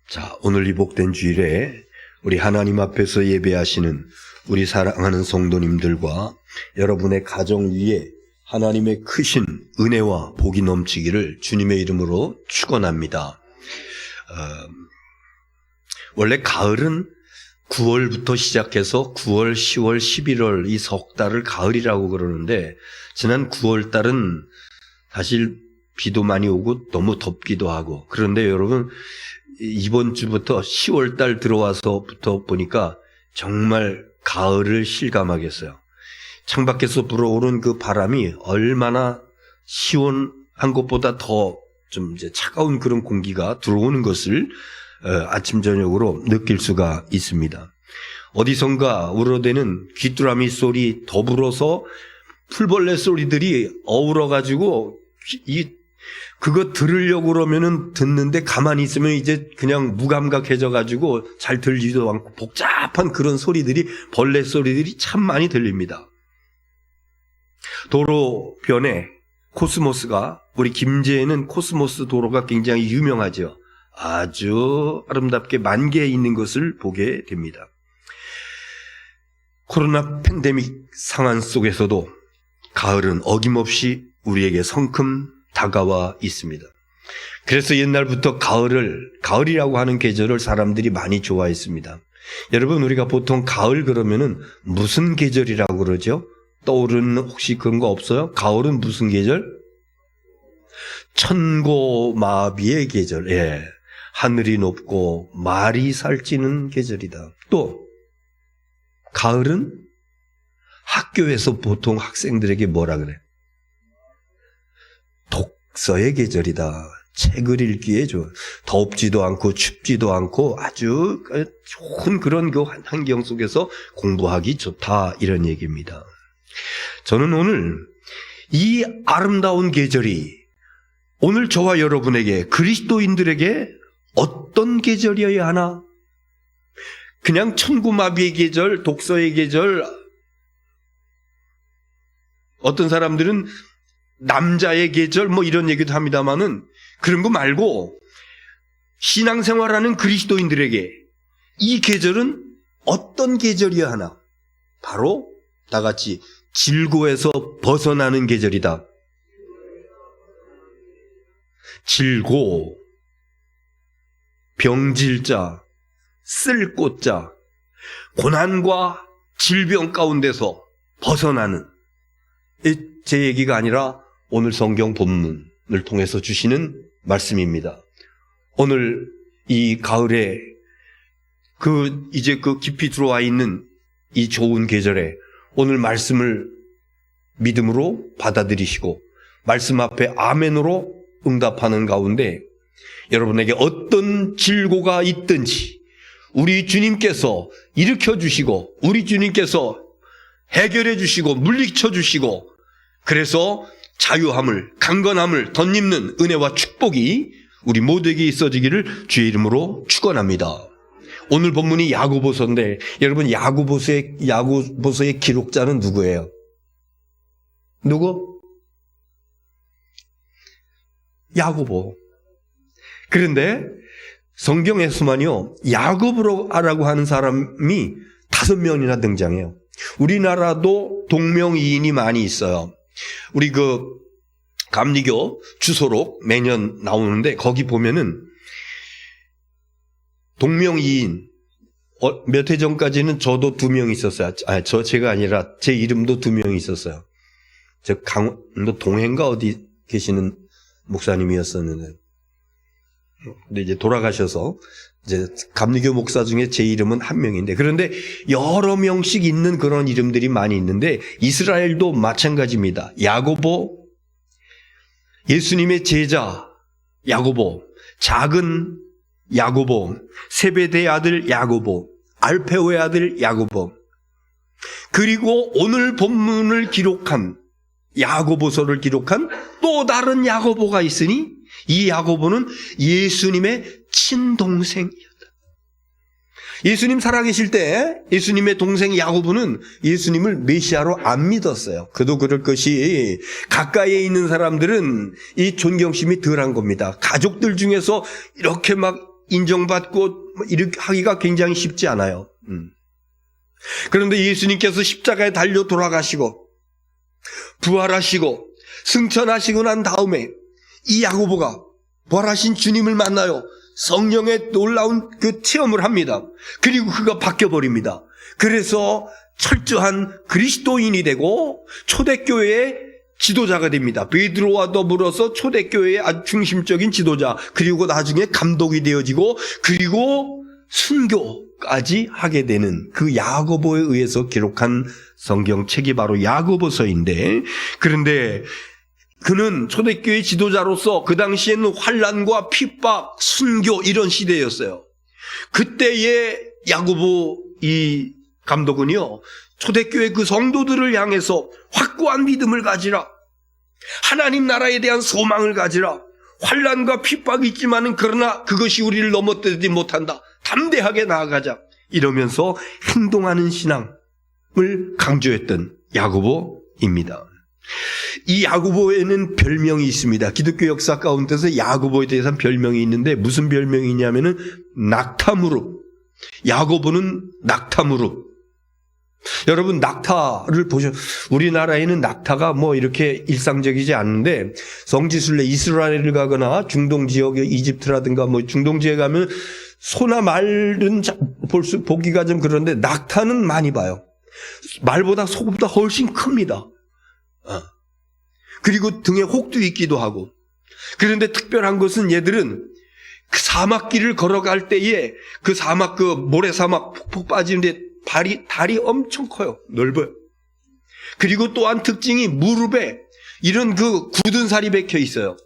자, 오늘 이 복된 주일에 우리 하나님 앞에서 예배하시는 우리 사랑하는 성도님들과 여러분의 가정 위에 하나님의 크신 은혜와 복이 넘치기를 주님의 이름으로 축원합니다. 원래 가을은 9월부터 시작해서 9월, 10월, 11월 이 석 달을 가을이라고 그러는데 지난 9월 달은 사실 비도 많이 오고 너무 덥기도 하고, 그런데 여러분 이번 주부터 10월 달 들어와서부터 보니까 정말 가을을 실감하겠어요. 창밖에서 불어오는 그 바람이 얼마나 시원한 것보다 더 좀 이제 차가운 그런 공기가 들어오는 것을 아침 저녁으로 느낄 수가 있습니다. 어디선가 우러대는 귀뚜라미 소리 더불어서 풀벌레 소리들이 어우러가지고 그거 들으려고 그러면은 듣는데 가만히 있으면 이제 그냥 무감각해져가지고 잘 들리지도 않고 복잡한 그런 소리들이, 벌레 소리들이 참 많이 들립니다. 도로변에 코스모스가, 우리 김제에는 코스모스 도로가 굉장히 유명하죠. 아주 아름답게 만개해 있는 것을 보게 됩니다. 코로나 팬데믹 상황 속에서도 가을은 어김없이 우리에게 성큼 다가와 있습니다. 그래서 옛날부터 가을이라고 하는 계절을 사람들이 많이 좋아했습니다. 여러분, 우리가 보통 가을 그러면은 무슨 계절이라고 그러죠? 떠오르는 혹시 그런 거 없어요? 가을은 무슨 계절? 천고마비의 계절. 예. 하늘이 높고 말이 살찌는 계절이다. 또 가을은 학교에서 보통 학생들에게 뭐라 그래? 독서의 계절이다. 책을 읽기에 좋아. 덥지도 않고 춥지도 않고 아주 좋은 그런 그 환경 속에서 공부하기 좋다, 이런 얘기입니다. 저는 오늘 이 아름다운 계절이 오늘 저와 여러분에게, 그리스도인들에게 어떤 계절이어야 하나? 그냥 천고마비의 계절, 독서의 계절, 어떤 사람들은 남자의 계절 뭐 이런 얘기도 합니다만은 그런 거 말고 신앙생활하는 그리스도인들에게 이 계절은 어떤 계절이어야 하나? 바로 다 같이 질고에서 벗어나는 계절이다. 질고, 병질자, 쓸고자, 고난과 질병 가운데서 벗어나는, 제 얘기가 아니라 오늘 성경 본문을 통해서 주시는 말씀입니다. 오늘 이 가을에 이제 깊이 들어와 있는 이 좋은 계절에 오늘 말씀을 믿음으로 받아들이시고 말씀 앞에 아멘으로 응답하는 가운데 여러분에게 어떤 질고가 있든지 우리 주님께서 일으켜 주시고 우리 주님께서 해결해 주시고 물리쳐 주시고, 그래서 자유함을, 강건함을 덧입는 은혜와 축복이 우리 모두에게 있어지기를 주의 이름으로 축원합니다. 오늘 본문이 야고보서인데 여러분, 야고보서의 기록자는 누구예요? 누구? 야고보. 그런데 성경에서만요, 야고보라고 하는 사람이 5명이나 등장해요. 우리나라도 동명이인이 많이 있어요. 우리 감리교 주소록 매년 나오는데 거기 보면은 동명이인, 몇 해 전까지는 저도 2명 있었어요. 제가 아니라 제 이름도 2명 있었어요. 저 강원도 동해인가 어디 계시는 목사님이었었는데, 근데 이제 돌아가셔서 이제 감리교 목사 중에 제 이름은 1명인데, 그런데 여러 명씩 있는 그런 이름들이 많이 있는데 이스라엘도 마찬가지입니다. 야고보, 예수님의 제자 야고보, 작은 야고보, 세베대의 아들 야고보, 알페오의 아들 야고보, 그리고 오늘 본문을 기록한 야고보서를 기록한 또 다른 야고보가 있으니 이 야고보는 예수님의 친동생이었다. 예수님 살아계실 때 예수님의 동생 야고보는 예수님을 메시아로 안 믿었어요. 그도 그럴 것이 가까이에 있는 사람들은 이 존경심이 덜한 겁니다. 가족들 중에서 이렇게 막 인정받고 이렇게 하기가 굉장히 쉽지 않아요. 그런데 예수님께서 십자가에 달려 돌아가시고 부활하시고 승천하시고 난 다음에 이 야고보가 부활하신 주님을 만나요. 성령의 놀라운 그 체험을 합니다. 그리고 그가 바뀌어버립니다. 그래서 철저한 그리스도인이 되고 초대교회의 지도자가 됩니다. 베드로와 더불어서 초대교회의 아주 중심적인 지도자, 그리고 나중에 감독이 되어지고 그리고 순교까지 하게 되는 그 야고보에 의해서 기록한 성경책이 바로 야고보서인데, 그런데 그는 초대교회 지도자로서 그 당시에는 환난과 핍박, 순교 이런 시대였어요. 그때의 야고보 이 감독은요, 초대교회 그 성도들을 향해서 확고한 믿음을 가지라, 하나님 나라에 대한 소망을 가지라, 환난과 핍박이 있지만은 그러나 그것이 우리를 넘어뜨리지 못한다, 담대하게 나아가자, 이러면서 행동하는 신앙을 강조했던 야고보입니다. 이 야고보에는 별명이 있습니다. 기독교 역사 가운데서 야고보에 대해서는 별명이 있는데 무슨 별명이냐면은 낙타무릎. 야고보는 낙타무릎. 여러분, 낙타를 우리나라에는 낙타가 뭐 이렇게 일상적이지 않은데, 성지순례 이스라엘을 가거나 중동 지역의 이집트라든가 뭐 중동 지역에 가면 소나 말은 보기가 좀 그런데 낙타는 많이 봐요. 말보다 소보다 훨씬 큽니다. 그리고 등에 혹도 있기도 하고. 그런데 특별한 것은 얘들은 그 사막길을 걸어갈 때에 그 사막, 그 모래사막 폭폭 빠지는데 다리 엄청 커요. 넓어요. 그리고 또한 특징이 무릎에 이런 그 굳은 살이 박혀 있어요.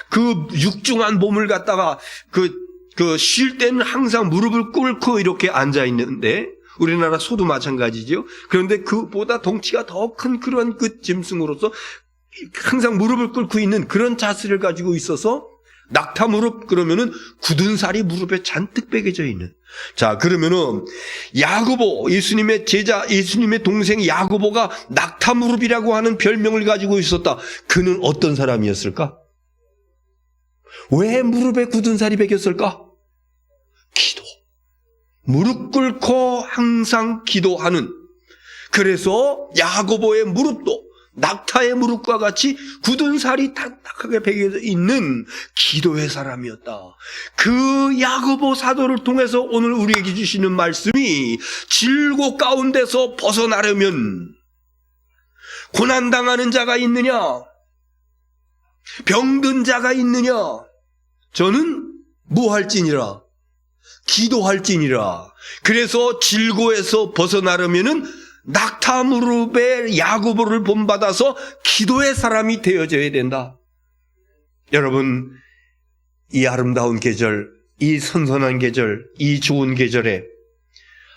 그 육중한 몸을 갖다가 쉴 때는 항상 무릎을 꿇고 이렇게 앉아 있는데, 우리나라 소도 마찬가지죠. 그런데 그보다 덩치가 더 큰 그런 그 짐승으로서 항상 무릎을 꿇고 있는 그런 자세를 가지고 있어서 낙타 무릎 그러면은 굳은 살이 무릎에 잔뜩 베겨져 있는. 자, 그러면은 야고보, 예수님의 제자, 예수님의 동생 야고보가 낙타 무릎이라고 하는 별명을 가지고 있었다. 그는 어떤 사람이었을까? 왜 무릎에 굳은 살이 베겼을까? 기도. 무릎 꿇고 항상 기도하는. 그래서 야고보의 무릎도 낙타의 무릎과 같이 굳은 살이 딱딱하게 베겨져 있는 기도의 사람이었다. 그 야고보 사도를 통해서 오늘 우리에게 주시는 말씀이, 질고 가운데서 벗어나려면 고난당하는 자가 있느냐, 병든 자가 있느냐, 저는 무할지니라, 기도할지니라. 그래서 질고에서 벗어나려면은 낙타 무릎에 야고보를 본받아서 기도의 사람이 되어져야 된다. 여러분, 이 아름다운 계절, 이 선선한 계절, 이 좋은 계절에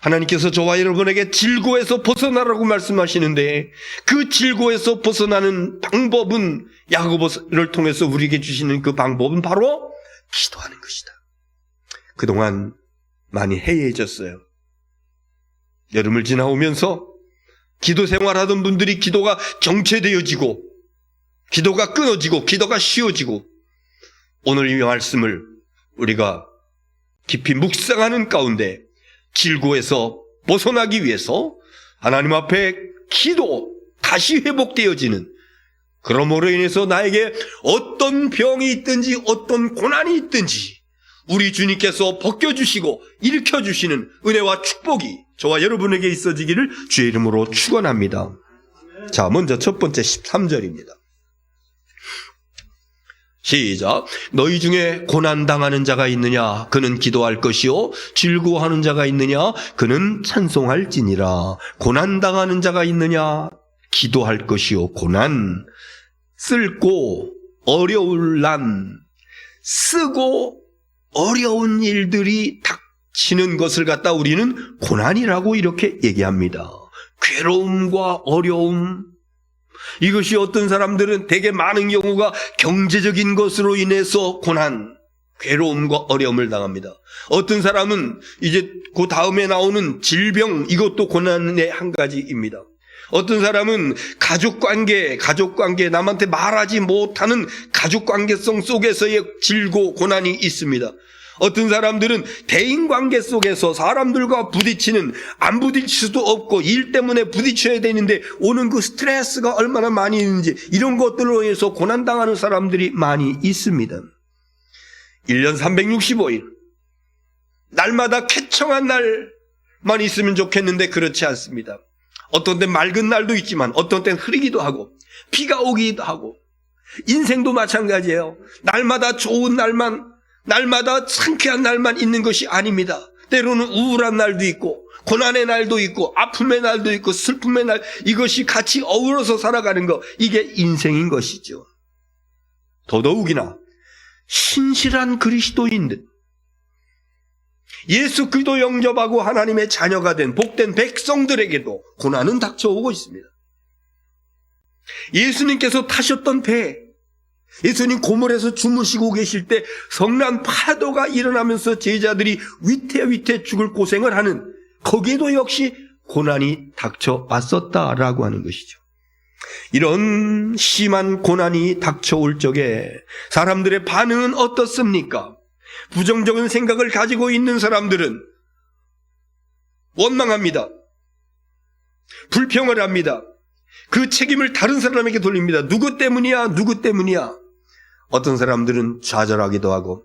하나님께서 저와 여러분에게 질고에서 벗어나라고 말씀하시는데, 그 질고에서 벗어나는 방법은, 야고보를 통해서 우리에게 주시는 그 방법은 바로 기도하는 것이다. 그동안 많이 해이해졌어요. 여름을 지나오면서 기도 생활하던 분들이 기도가 정체되어지고, 기도가 끊어지고, 기도가 쉬어지고, 오늘 이 말씀을 우리가 깊이 묵상하는 가운데 질고에서 벗어나기 위해서 하나님 앞에 기도, 다시 회복되어지는, 그러므로 인해서 나에게 어떤 병이 있든지 어떤 고난이 있든지 우리 주님께서 벗겨주시고 일으켜주시는 은혜와 축복이 저와 여러분에게 있어지기를 주의 이름으로 축원합니다. 자, 먼저 첫 번째 13절입니다. 시작. 너희 중에 고난당하는 자가 있느냐? 그는 기도할 것이요. 즐거워하는 자가 있느냐? 그는 찬송할지니라. 고난당하는 자가 있느냐? 기도할 것이요. 고난, 쓸고 어려울 난, 쓰고 어려운 일들이 닥치는 것을 갖다 우리는 고난이라고 이렇게 얘기합니다. 괴로움과 어려움, 이것이 어떤 사람들은 되게 많은 경우가 경제적인 것으로 인해서 고난, 괴로움과 어려움을 당합니다. 어떤 사람은 이제 그 다음에 나오는 질병, 이것도 고난의 한 가지입니다. 어떤 사람은 가족관계, 남한테 말하지 못하는 가족관계성 속에서의 질고 고난이 있습니다. 어떤 사람들은 대인관계 속에서 사람들과 부딪히는, 안 부딪힐 수도 없고 일 때문에 부딪혀야 되는데 오는 그 스트레스가 얼마나 많이 있는지, 이런 것들로 인해서 고난당하는 사람들이 많이 있습니다. 1년 365일 날마다 쾌청한 날만 있으면 좋겠는데 그렇지 않습니다. 어떤 때 맑은 날도 있지만 어떤 때는 흐리기도 하고 비가 오기도 하고, 인생도 마찬가지예요. 날마다 좋은 날마다 상쾌한 날만 있는 것이 아닙니다. 때로는 우울한 날도 있고 고난의 날도 있고 아픔의 날도 있고 슬픔의 날, 이것이 같이 어우러서 살아가는 것, 이게 인생인 것이죠. 더더욱이나 신실한 그리스도인들, 예수 그리스도 영접하고 하나님의 자녀가 된 복된 백성들에게도 고난은 닥쳐오고 있습니다. 예수님께서 타셨던 배, 예수님 고물에서 주무시고 계실 때 성난 파도가 일어나면서 제자들이 위태위태 죽을 고생을 하는, 거기에도 역시 고난이 닥쳐왔었다라고 하는 것이죠. 이런 심한 고난이 닥쳐올 적에 사람들의 반응은 어떻습니까? 부정적인 생각을 가지고 있는 사람들은 원망합니다. 불평을 합니다. 그 책임을 다른 사람에게 돌립니다. 누구 때문이야? 누구 때문이야? 어떤 사람들은 좌절하기도 하고,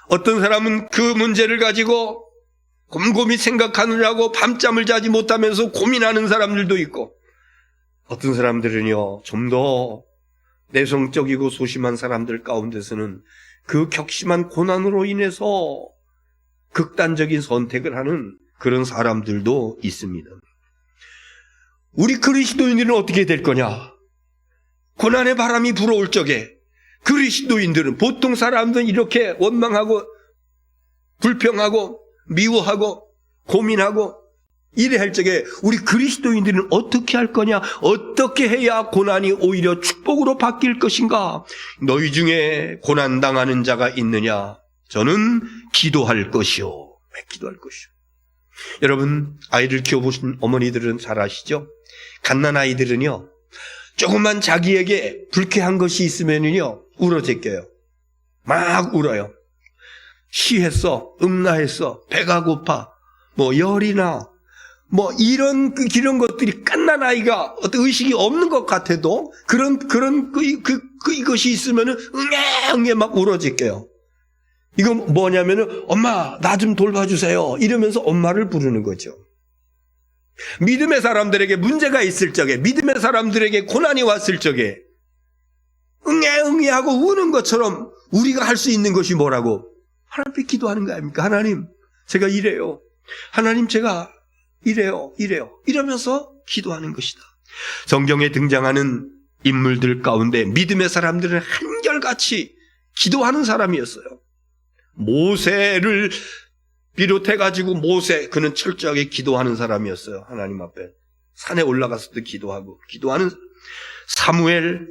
어떤 사람은 그 문제를 가지고 곰곰이 생각하느라고 밤잠을 자지 못하면서 고민하는 사람들도 있고, 어떤 사람들은요, 좀 더 내성적이고 소심한 사람들 가운데서는 그 격심한 고난으로 인해서 극단적인 선택을 하는 그런 사람들도 있습니다. 우리 그리스도인들은 어떻게 될 거냐? 고난의 바람이 불어올 적에 그리스도인들은, 보통 사람들은 이렇게 원망하고 불평하고 미워하고 고민하고 이래 할 적에 우리 그리스도인들은 어떻게 할 거냐? 어떻게 해야 고난이 오히려 축복으로 바뀔 것인가? 너희 중에 고난당하는 자가 있느냐? 저는 기도할 것이요. 왜 기도할 것이요? 여러분, 아이를 키워보신 어머니들은 잘 아시죠? 갓난아이들은요, 조금만 자기에게 불쾌한 것이 있으면요 울어제껴요. 막 울어요. 쉬했어, 응나했어, 배가 고파, 열이나 이런 것들이 끝난 아이가 어떤 의식이 없는 것 같아도 이것이 있으면은 응애 막 울어제껴요. 이건 뭐냐면은 엄마 나 좀 돌봐주세요 이러면서 엄마를 부르는 거죠. 믿음의 사람들에게 문제가 있을 적에, 믿음의 사람들에게 고난이 왔을 적에 응애 하고 우는 것처럼 우리가 할 수 있는 것이 뭐라고? 하나님께 기도하는 거 아닙니까? 하나님 제가 이래요, 하나님 제가 이래요 이러면서 기도하는 것이다. 성경에 등장하는 인물들 가운데 믿음의 사람들은 한결같이 기도하는 사람이었어요. 모세를 비롯해가지고 그는 철저하게 기도하는 사람이었어요. 하나님 앞에 산에 올라갔을 때 기도하는 사무엘,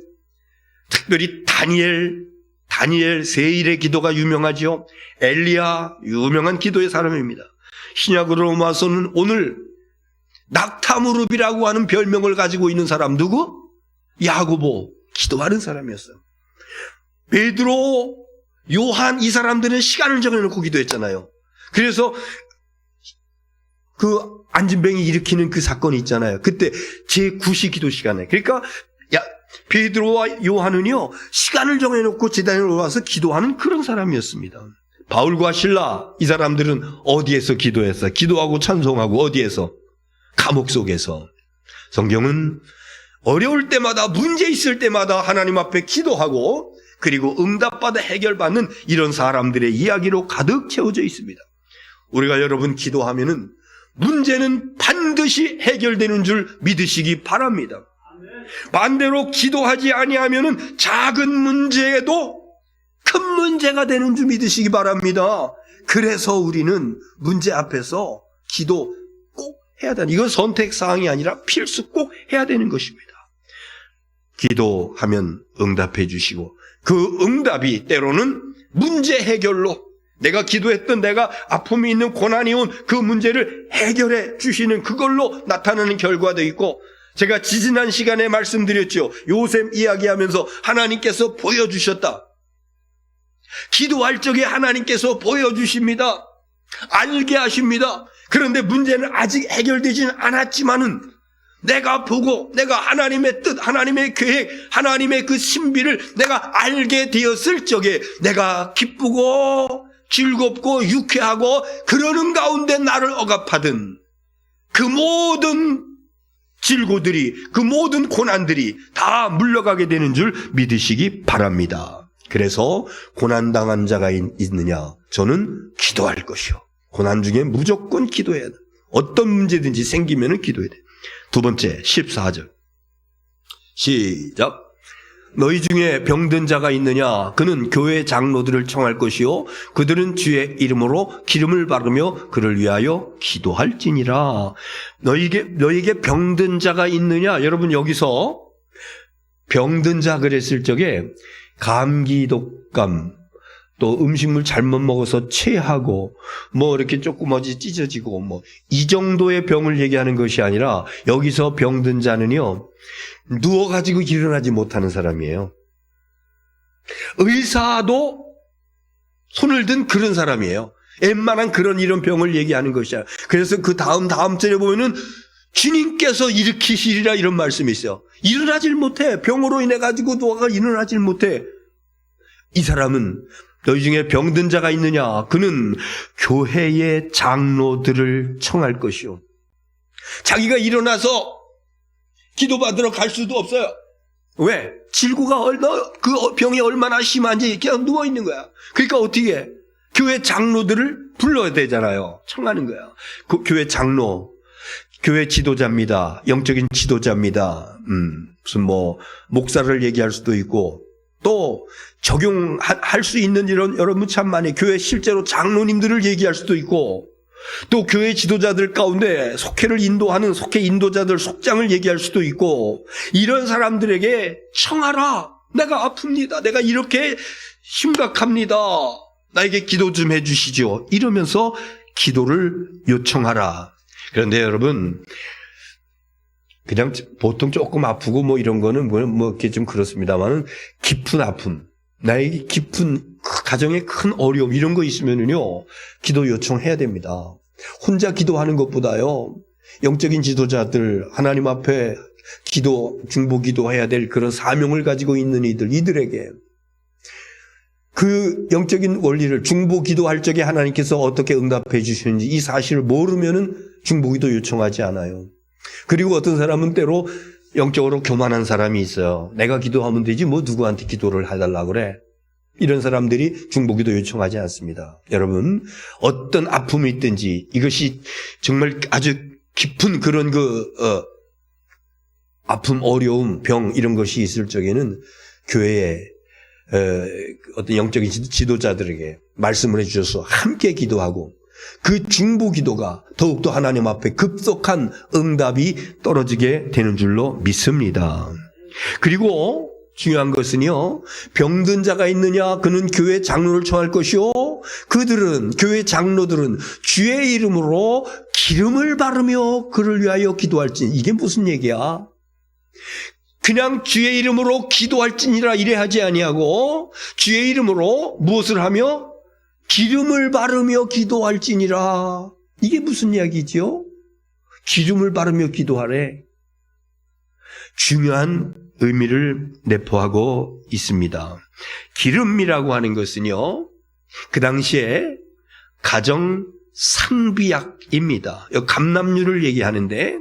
특별히 다니엘 세일의 기도가 유명하죠. 엘리야 유명한 기도의 사람입니다. 신약으로 와서는 오늘 낙타무릎이라고 하는 별명을 가지고 있는 사람 누구? 야고보, 기도하는 사람이었어요. 베드로, 요한, 이 사람들은 시간을 정해놓고 기도했잖아요. 그래서 그 안진뱅이 일으키는 그 사건이 있잖아요. 그때 제9시 기도 시간에, 그러니까 베드로와 요한은요 시간을 정해놓고 제단에 올라와서 기도하는 그런 사람이었습니다. 바울과 실라, 이 사람들은 어디에서 기도했어요? 기도하고 찬송하고 어디에서? 감옥 속에서. 성경은 어려울 때마다, 문제 있을 때마다 하나님 앞에 기도하고 그리고 응답받아 해결받는 이런 사람들의 이야기로 가득 채워져 있습니다. 우리가 여러분 기도하면은 문제는 반드시 해결되는 줄 믿으시기 바랍니다. 반대로 기도하지 아니하면은 작은 문제에도 큰 문제가 되는 줄 믿으시기 바랍니다. 그래서 우리는 문제 앞에서 기도 꼭 해야 되는, 이건 선택사항이 아니라 필수 꼭 해야 되는 것입니다. 기도하면 응답해 주시고 그 응답이 때로는 문제 해결로, 내가 기도했던, 내가 아픔이 있는, 고난이 온 그 문제를 해결해 주시는 그걸로 나타나는 결과도 있고, 제가 지지난 시간에 말씀드렸죠. 요셉 이야기하면서 하나님께서 보여주셨다. 기도할 적에 하나님께서 보여주십니다. 알게 하십니다. 그런데 문제는 아직 해결되지는 않았지만은 내가 보고 내가 하나님의 뜻, 하나님의 계획, 하나님의 그 신비를 내가 알게 되었을 적에 내가 기쁘고 즐겁고 유쾌하고 그러는 가운데 나를 억압하던 그 모든 질고들이, 그 모든 고난들이 다 물러가게 되는 줄 믿으시기 바랍니다. 그래서 고난당한 자가 있느냐? 저는 기도할 것이요. 고난 중에 무조건 기도해야 돼. 어떤 문제든지 생기면 기도해야 돼. 두 번째 14절 시작. 너희 중에 병든 자가 있느냐? 그는 교회 장로들을 청할 것이요 그들은 주의 이름으로 기름을 바르며 그를 위하여 기도할지니라. 너희에게 병든 자가 있느냐? 여러분 여기서 병든 자 그랬을 적에 감기 독감, 또 음식물 잘못 먹어서 체하고 뭐 이렇게 조금 어디 찢어지고 뭐 이 정도의 병을 얘기하는 것이 아니라 여기서 병든 자는요 누워가지고 일어나지 못하는 사람이에요. 의사도 손을 든 그런 사람이에요. 웬만한 이런 병을 얘기하는 것이야. 그래서 그 다음 절에 보면은 주님께서 일으키시리라 이런 말씀이 있어요. 일어나질 못해. 병으로 인해 가지고 누워가 일어나질 못해. 이 사람은 너희 중에 병든 자가 있느냐? 그는 교회의 장로들을 청할 것이요. 자기가 일어나서 기도받으러 갈 수도 없어요. 왜? 질고가 그 병이 얼마나 심한지 그냥 누워있는 거야. 그러니까 어떻게 해? 교회 장로들을 불러야 되잖아요. 청하는 거야. 그 교회 장로, 교회 지도자입니다. 영적인 지도자입니다. 무슨 목사를 얘기할 수도 있고 또 적용할 수 있는 이런 여러분 참 많이 교회 실제로 장로님들을 얘기할 수도 있고 또 교회 지도자들 가운데 속회를 인도하는 속회 인도자들 속장을 얘기할 수도 있고 이런 사람들에게 청하라. 내가 아픕니다. 내가 이렇게 심각합니다. 나에게 기도 좀 해주시죠. 이러면서 기도를 요청하라. 그런데 여러분 그냥 보통 조금 아프고 뭐 이런 거는 뭐 이렇게 좀 그렇습니다만은 깊은 아픔, 나에게 깊은 가정에 큰 어려움 이런 거 있으면은요 기도 요청해야 됩니다. 혼자 기도하는 것보다요 영적인 지도자들 하나님 앞에 중보 기도해야 될 그런 사명을 가지고 있는 이들에게 그 영적인 원리를 중보 기도할 적에 하나님께서 어떻게 응답해 주시는지 이 사실을 모르면은 중보 기도 요청하지 않아요. 그리고 어떤 사람은 때로 영적으로 교만한 사람이 있어요. 내가 기도하면 되지 뭐 누구한테 기도를 해달라고 그래. 이런 사람들이 중보기도 요청하지 않습니다. 여러분 어떤 아픔이 있든지 이것이 정말 아주 깊은 그런 아픔, 어려움, 병 이런 것이 있을 적에는 교회에 어떤 영적인 지도자들에게 말씀을 해주셔서 함께 기도하고 그 중보 기도가 더욱더 하나님 앞에 급속한 응답이 떨어지게 되는 줄로 믿습니다. 그리고 중요한 것은요, 병든 자가 있느냐? 그는 교회 장로를 청할 것이요. 교회 장로들은 주의 이름으로 기름을 바르며 그를 위하여 기도할지. 이게 무슨 얘기야? 그냥 주의 이름으로 기도할지니라 이래 하지 아니하고 주의 이름으로 무엇을 하며? 기름을 바르며 기도할지니라. 이게 무슨 이야기죠? 기름을 바르며 기도하래. 중요한 의미를 내포하고 있습니다. 기름이라고 하는 것은요, 그 당시에 가정 상비약입니다. 감람류를 얘기하는데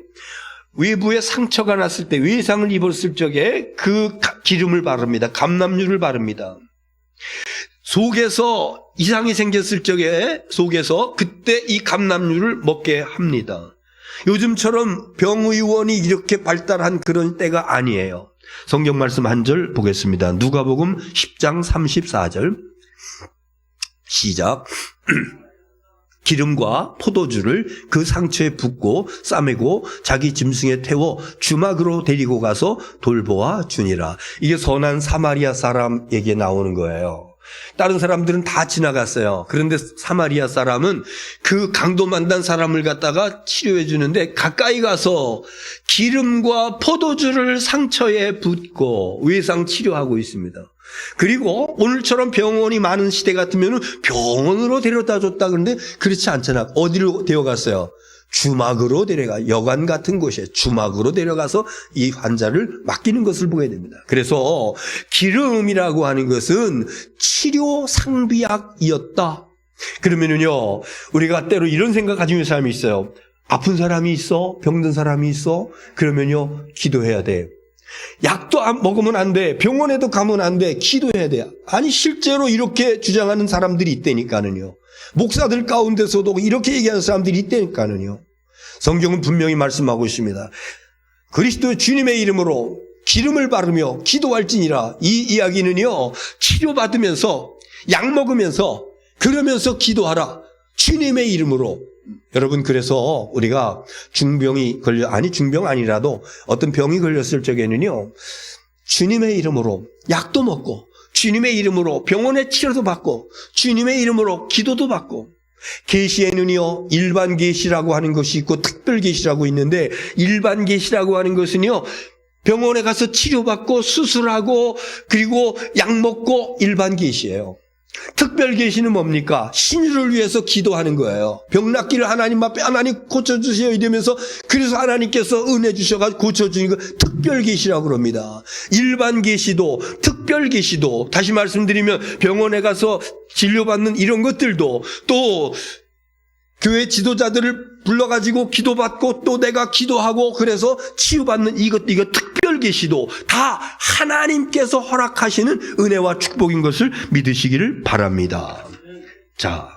외부에 상처가 났을 때 외상을 입었을 적에 그 기름을 바릅니다. 감람류를 바릅니다. 속에서 이상이 생겼을 적에 속에서 그때 이 감람류를 먹게 합니다. 요즘처럼 병의원이 이렇게 발달한 그런 때가 아니에요. 성경 말씀 한 절 보겠습니다. 누가복음 10장 34절 시작. 기름과 포도주를 그 상처에 붓고 싸매고 자기 짐승에 태워 주막으로 데리고 가서 돌보아 주니라. 이게 선한 사마리아 사람에게 나오는 거예요. 다른 사람들은 다 지나갔어요. 그런데 사마리아 사람은 그 강도만단 사람을 갖다가 치료해 주는데 가까이 가서 기름과 포도주를 상처에 붓고 외상 치료하고 있습니다. 그리고 오늘처럼 병원이 많은 시대 같으면 병원으로 데려다 줬다 그러는데 그렇지 않잖아. 어디로 데려갔어요? 주막으로 데려가, 여관 같은 곳에 주막으로 데려가서 이 환자를 맡기는 것을 보게 됩니다. 그래서 기름이라고 하는 것은 치료 상비약이었다. 그러면은요, 우리가 때로 이런 생각 가지고 있는 사람이 있어요. 아픈 사람이 있어, 병든 사람이 있어, 그러면요, 기도해야 돼. 약도 먹으면 안 돼, 병원에도 가면 안 돼, 기도해야 돼. 아니 실제로 이렇게 주장하는 사람들이 있다니까는요. 목사들 가운데서도 이렇게 얘기하는 사람들이 있다니까는요. 성경은 분명히 말씀하고 있습니다. 그리스도 주님의 이름으로 기름을 바르며 기도할지니라. 이 이야기는요, 치료받으면서 약 먹으면서 그러면서 기도하라. 주님의 이름으로. 여러분, 그래서 우리가 중병이 중병 아니라도 어떤 병이 걸렸을 적에는요, 주님의 이름으로 약도 먹고 주님의 이름으로 병원에 치료도 받고 주님의 이름으로 기도도 받고, 계시에는요 일반 계시라고 하는 것이 있고 특별 계시라고 있는데, 일반 계시라고 하는 것은요 병원에 가서 치료받고 수술하고 그리고 약 먹고 일반 계시예요. 특별 계시는 뭡니까? 신유를 위해서 기도하는 거예요. 병 낫기를 하나님 앞에 하나님 고쳐주세요 이러면서, 그래서 하나님께서 은혜 주셔서 고쳐주는 거 특별 계시라고 그럽니다. 일반 계시도 특별 계시도, 다시 말씀드리면 병원에 가서 진료받는 이런 것들도, 또 교회 지도자들을 불러가지고 기도받고 또 내가 기도하고 그래서 치유받는 이거 특별 계시도 다 하나님께서 허락하시는 은혜와 축복인 것을 믿으시기를 바랍니다. 자,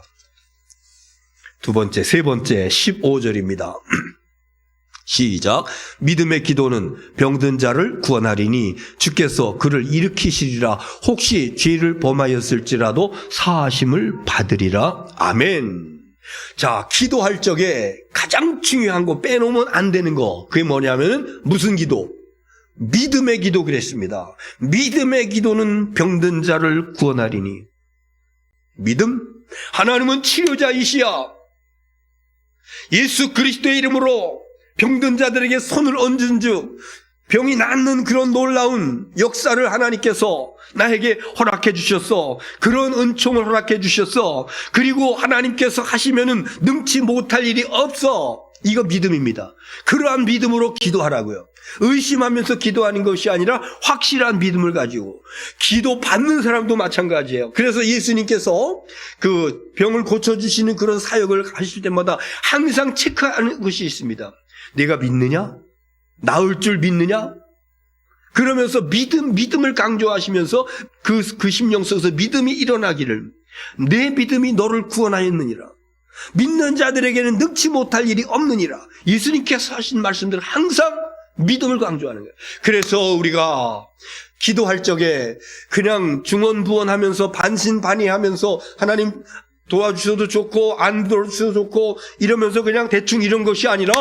세 번째 15절입니다. 시작. 믿음의 기도는 병든 자를 구원하리니 주께서 그를 일으키시리라. 혹시 죄를 범하였을지라도 사하심을 받으리라. 아멘. 자, 기도할 적에 가장 중요한 거, 빼놓으면 안 되는 거, 그게 뭐냐면 무슨 기도? 믿음의 기도 그랬습니다. 믿음의 기도는 병든 자를 구원하리니. 믿음? 하나님은 치료자이시야. 예수 그리스도의 이름으로 병든 자들에게 손을 얹은 즉 병이 낫는 그런 놀라운 역사를 하나님께서 나에게 허락해 주셨어. 그런 은총을 허락해 주셨어. 그리고 하나님께서 하시면은 능치 못할 일이 없어. 이거 믿음입니다. 그러한 믿음으로 기도하라고요. 의심하면서 기도하는 것이 아니라 확실한 믿음을 가지고. 기도 받는 사람도 마찬가지예요. 그래서 예수님께서 그 병을 고쳐주시는 그런 사역을 하실 때마다 항상 체크하는 것이 있습니다. 내가 믿느냐? 나을 줄 믿느냐? 그러면서 믿음을 강조하시면서 그 심령 속에서 믿음이 일어나기를, 내 믿음이 너를 구원하였느니라. 믿는 자들에게는 능치 못할 일이 없느니라. 예수님께서 하신 말씀들은 항상 믿음을 강조하는 거예요. 그래서 우리가 기도할 적에 그냥 중언부언하면서 반신반의하면서 하나님 도와주셔도 좋고 안 도와주셔도 좋고 이러면서 그냥 대충 이런 것이 아니라,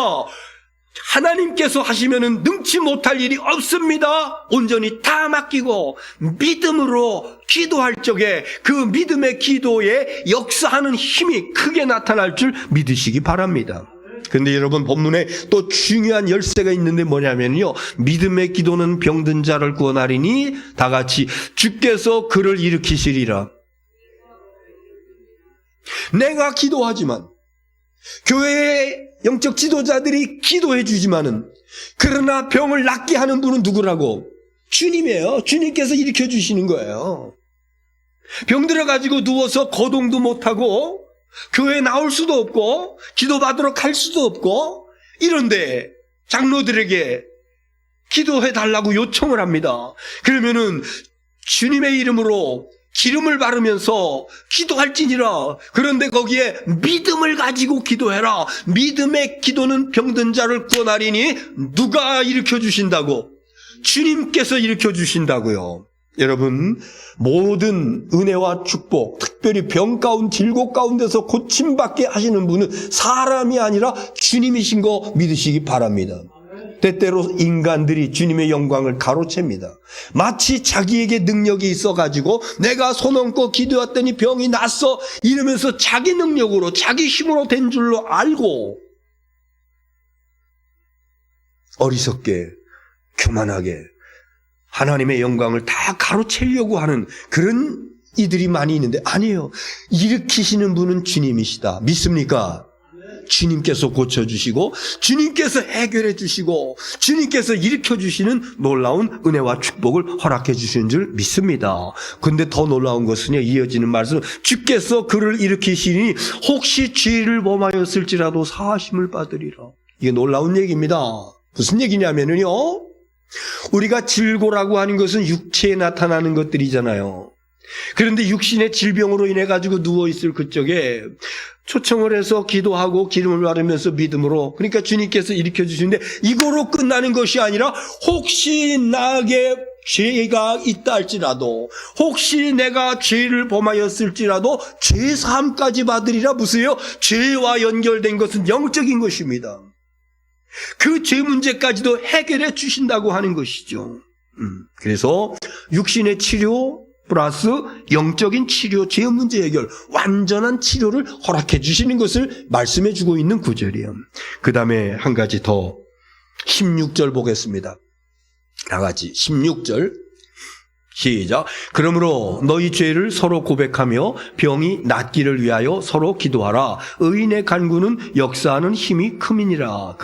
하나님께서 하시면은 능치 못할 일이 없습니다. 온전히 다 맡기고 믿음으로 기도할 적에 그 믿음의 기도에 역사하는 힘이 크게 나타날 줄 믿으시기 바랍니다. 근데 여러분, 본문에 또 중요한 열쇠가 있는데 뭐냐면요, 믿음의 기도는 병든 자를 구원하리니 다 같이 주께서 그를 일으키시리라. 내가 기도하지만, 교회의 영적 지도자들이 기도해 주지만은, 그러나 병을 낫게 하는 분은 누구라고? 주님이에요. 주님께서 일으켜 주시는 거예요. 병 들어가지고 누워서 거동도 못하고 교회에 나올 수도 없고 기도받으러 갈 수도 없고, 이런데 장로들에게 기도해 달라고 요청을 합니다. 그러면은 주님의 이름으로 기름을 바르면서 기도할지니라. 그런데 거기에 믿음을 가지고 기도해라. 믿음의 기도는 병든 자를 구원하리니 누가 일으켜 주신다고? 주님께서 일으켜 주신다고요. 여러분, 모든 은혜와 축복, 특별히 병 가운데, 질곡 가운데서 고침받게 하시는 분은 사람이 아니라 주님이신 거 믿으시기 바랍니다. 때때로 인간들이 주님의 영광을 가로챕니다. 마치 자기에게 능력이 있어가지고 내가 손 얹고 기도했더니 병이 났어 이러면서 자기 능력으로 자기 힘으로 된 줄로 알고 어리석게 교만하게 하나님의 영광을 다 가로채려고 하는 그런 이들이 많이 있는데 아니에요. 일으키시는 분은 주님이시다. 믿습니까? 주님께서 고쳐주시고 주님께서 해결해 주시고 주님께서 일으켜 주시는 놀라운 은혜와 축복을 허락해 주시는 줄 믿습니다. 근데 더 놀라운 것은요, 이어지는 말씀, 주께서 그를 일으키시니 혹시 죄를 범하였을지라도 사하심을 받으리라. 이게 놀라운 얘기입니다. 무슨 얘기냐면요, 우리가 질고라고 하는 것은 육체에 나타나는 것들이잖아요. 그런데 육신의 질병으로 인해 가지고 누워있을 그쪽에 초청을 해서 기도하고 기름을 바르면서 믿음으로, 그러니까 주님께서 일으켜 주시는데 이거로 끝나는 것이 아니라 혹시 나에게 죄가 있다 할지라도, 혹시 내가 죄를 범하였을지라도 죄사함까지 받으리라. 무슨요? 죄와 연결된 것은 영적인 것입니다. 그 죄 문제까지도 해결해 주신다고 하는 것이죠. 그래서 육신의 치료 플러스 영적인 치료, 죄 문제 해결, 완전한 치료를 허락해 주시는 것을 말씀해 주고 있는 구절이에요. 그 다음에 한 가지 더 16절 보겠습니다. 다 같이 16절 시작. 그러므로 너희 죄를 서로 고백하며 병이 낫기를 위하여 서로 기도하라. 의인의 간구는 역사하는 힘이 큼이니라.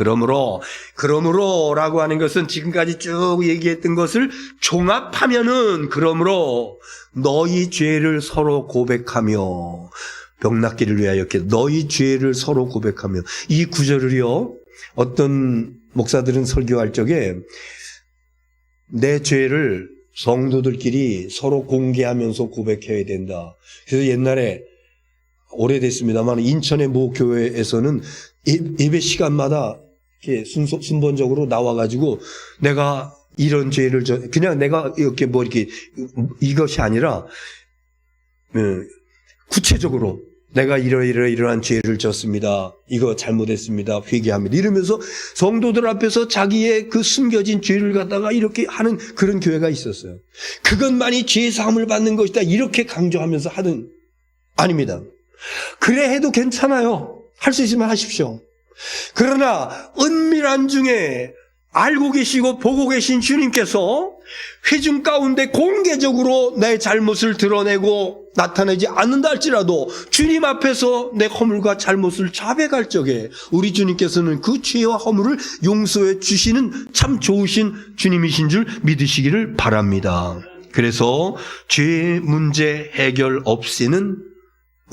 그러므로라고 하는 것은 지금까지 쭉 얘기했던 것을 종합하면은, 그러므로 너희 죄를 서로 고백하며 병 낫기를 위하여 너희 죄를 서로 고백하며, 이 구절을요, 어떤 목사들은 설교할 적에 내 죄를 성도들끼리 서로 공개하면서 고백해야 된다. 그래서 옛날에 오래됐습니다만 인천의 모 교회에서는 예배 시간마다 이렇게 순번적으로 나와가지고 내가 이런 죄를 그냥 내가 이렇게 뭐 이렇게 이것이 아니라 구체적으로 내가 이러한 죄를 졌습니다. 이거 잘못했습니다. 회개합니다. 이러면서 성도들 앞에서 자기의 그 숨겨진 죄를 갖다가 이렇게 하는 그런 교회가 있었어요. 그것만이 죄 사함을 받는 것이다. 이렇게 강조하면서 하는, 아닙니다. 그래 해도 괜찮아요. 할 수 있으면 하십시오. 그러나 은밀한 중에 알고 계시고 보고 계신 주님께서 회중 가운데 공개적으로 내 잘못을 드러내고 나타내지 않는다 할지라도 주님 앞에서 내 허물과 잘못을 자백할 적에 우리 주님께서는 그 죄와 허물을 용서해 주시는 참 좋으신 주님이신 줄 믿으시기를 바랍니다. 그래서 죄 문제 해결 없이는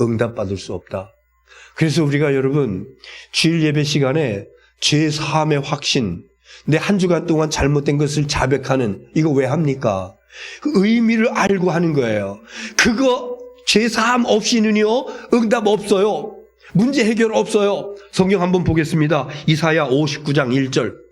응답받을 수 없다. 그래서 우리가 여러분 주일 예배 시간에 죄 사함의 확신, 내 한 주간 동안 잘못된 것을 자백하는, 이거 왜 합니까? 그 의미를 알고 하는 거예요. 그거 죄사함 없이는요 응답 없어요. 문제 해결 없어요. 성경 한번 보겠습니다. 이사야 59장 1절.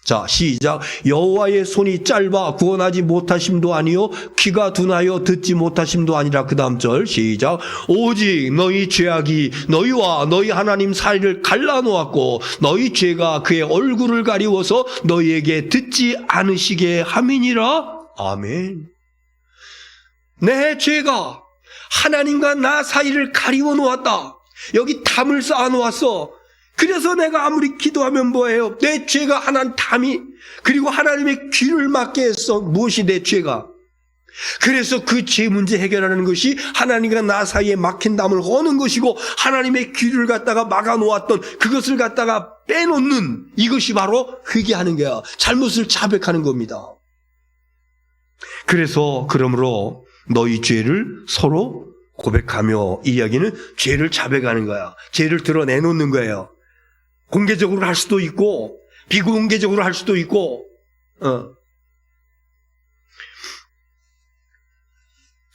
자, 시작. 여호와의 손이 짧아 구원하지 못하심도 아니요 귀가 둔하여 듣지 못하심도 아니라. 그 다음 절 시작. 오직 너희 죄악이 너희와 너희 하나님 사이를 갈라놓았고 너희 죄가 그의 얼굴을 가리워서 너희에게 듣지 않으시게 함이니라. 아멘. 내 죄가 하나님과 나 사이를 가리워 놓았다. 여기 담을 쌓아 놓았어. 그래서 내가 아무리 기도하면 뭐예요? 내 죄가 하나님 담이, 그리고 하나님의 귀를 막게 했어. 무엇이 내 죄가? 그래서 그 죄 문제 해결하는 것이 하나님과 나 사이에 막힌 담을 허는 것이고, 하나님의 귀를 갖다가 막아 놓았던 그것을 갖다가 빼놓는, 이것이 바로 회개하는 거야. 잘못을 자백하는 겁니다. 그래서 그러므로 너희 죄를 서로 고백하며, 이 이야기는 죄를 자백하는 거야. 죄를 드러내놓는 거예요. 공개적으로 할 수도 있고 비공개적으로 할 수도 있고.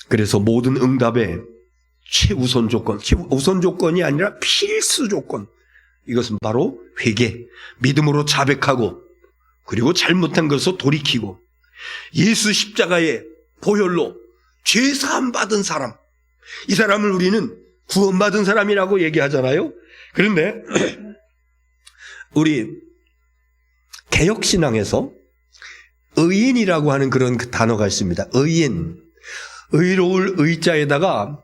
그래서 모든 응답의 최우선 조건, 우선 조건이 아니라 필수 조건, 이것은 바로 회개, 믿음으로 자백하고, 그리고 잘못한 것을 돌이키고, 예수 십자가의 보혈로 죄사함 받은 사람, 이 사람을 우리는 구원받은 사람이라고 얘기하잖아요. 그런데 우리 개혁신앙에서 의인이라고 하는 그런 그 단어가 있습니다. 의인. 의로울 의자에다가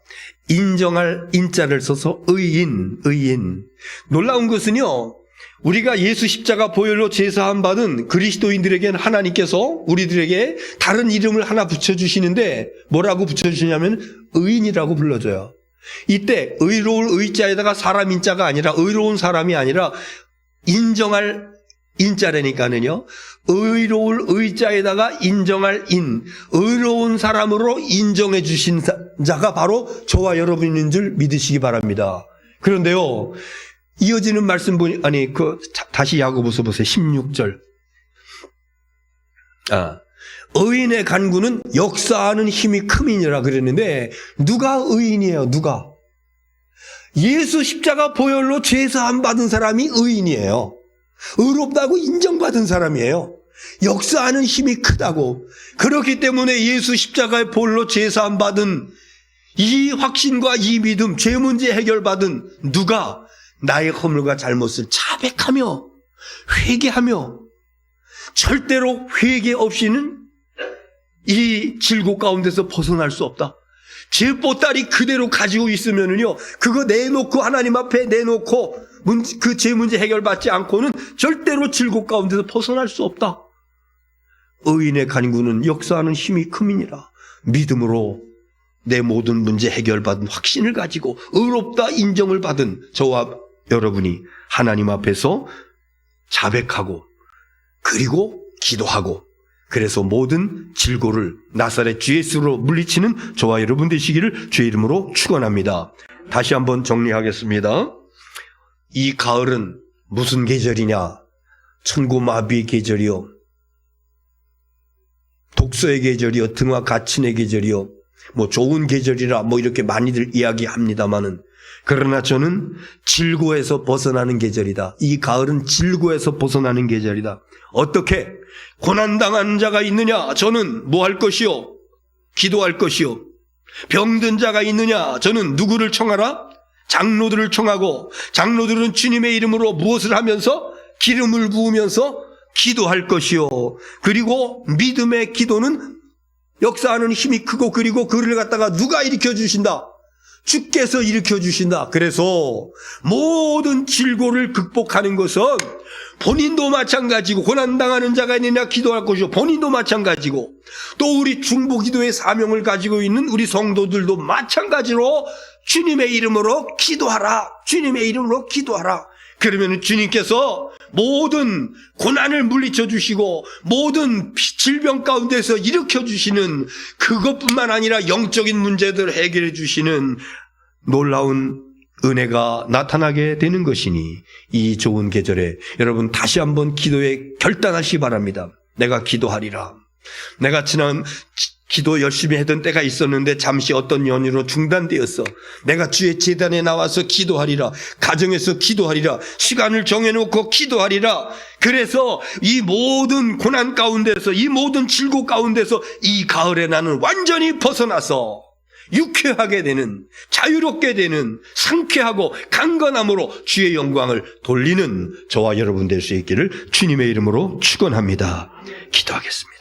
인정할 인자를 써서 의인. 놀라운 것은요, 우리가 예수 십자가 보혈로 제사함 받은 그리스도인들에게는 하나님께서 우리들에게 다른 이름을 하나 붙여주시는데 뭐라고 붙여주시냐면 의인이라고 불러줘요. 이때 의로울 의자에다가 사람 인자가 아니라, 의로운 사람이 아니라 인정할 인자라니까는요, 의로울 의자에다가 인정할 인, 의로운 사람으로 인정해 주신 자가 바로 저와 여러분인 줄 믿으시기 바랍니다. 그런데요, 이어지는 말씀 보니, 다시 야고보서 보세요. 16절. 의인의 간구는 역사하는 힘이 큼이니라 그랬는데, 누가 의인이에요? 누가? 예수 십자가 보혈로 죄사함 받은 사람이 의인이에요. 의롭다고 인정받은 사람이에요. 역사하는 힘이 크다고. 그렇기 때문에 예수 십자가의 보혈로 죄사함 받은 이 확신과 이 믿음, 죄 문제 해결받은 누가 나의 허물과 잘못을 자백하며 회개하며, 절대로 회개 없이는 이 질고 가운데서 벗어날 수 없다. 죄 보따리 그대로 가지고 있으면은요, 그거 내놓고 하나님 앞에 내놓고 그 죄 문제 해결받지 않고는 절대로 질고 가운데서 벗어날 수 없다. 의인의 간구는 역사하는 힘이 큼이니라. 믿음으로 내 모든 문제 해결받은 확신을 가지고 의롭다 인정을 받은 저와 여러분이 하나님 앞에서 자백하고, 그리고 기도하고, 그래서 모든 질고를 나사렛 주 예수로 물리치는 저와 여러분 되시기를 주의 이름으로 축원합니다. 다시 한번 정리하겠습니다. 이 가을은 무슨 계절이냐? 천고마비의 계절이요, 독서의 계절이요, 등화 가친의 계절이요, 좋은 계절이라 이렇게 많이들 이야기합니다마는, 그러나 저는 질고에서 벗어나는 계절이다. 이 가을은 질고에서 벗어나는 계절이다. 어떻게? 고난당한 자가 있느냐? 저는 뭐 할 것이요? 기도할 것이요. 병든 자가 있느냐? 저는 누구를 청하라? 장로들을 청하고, 장로들은 주님의 이름으로 무엇을 하면서? 기름을 부으면서 기도할 것이요. 그리고 믿음의 기도는 역사하는 힘이 크고, 그리고 그를 갖다가 누가 일으켜 주신다? 주께서 일으켜 주신다. 그래서 모든 질고를 극복하는 것은 본인도 마찬가지고, 고난당하는 자가 있느냐 기도할 것이고, 본인도 마찬가지고, 또 우리 중보기도의 사명을 가지고 있는 우리 성도들도 마찬가지로 주님의 이름으로 기도하라. 주님의 이름으로 기도하라. 그러면 주님께서 모든 고난을 물리쳐 주시고 모든 질병 가운데서 일으켜 주시는, 그것뿐만 아니라 영적인 문제들을 해결해 주시는 놀라운 은혜가 나타나게 되는 것이니, 이 좋은 계절에 여러분 다시 한번 기도에 결단하시기 바랍니다. 내가 기도하리라. 내가 지난 기도 열심히 했던 때가 있었는데 잠시 어떤 연유로 중단되었어. 내가 주의 제단에 나와서 기도하리라. 가정에서 기도하리라. 시간을 정해놓고 기도하리라. 그래서 이 모든 고난 가운데서, 이 모든 질고 가운데서 이 가을에 나는 완전히 벗어나서 유쾌하게 되는, 자유롭게 되는, 상쾌하고 강건함으로 주의 영광을 돌리는 저와 여러분 될 수 있기를 주님의 이름으로 축원합니다. 기도하겠습니다.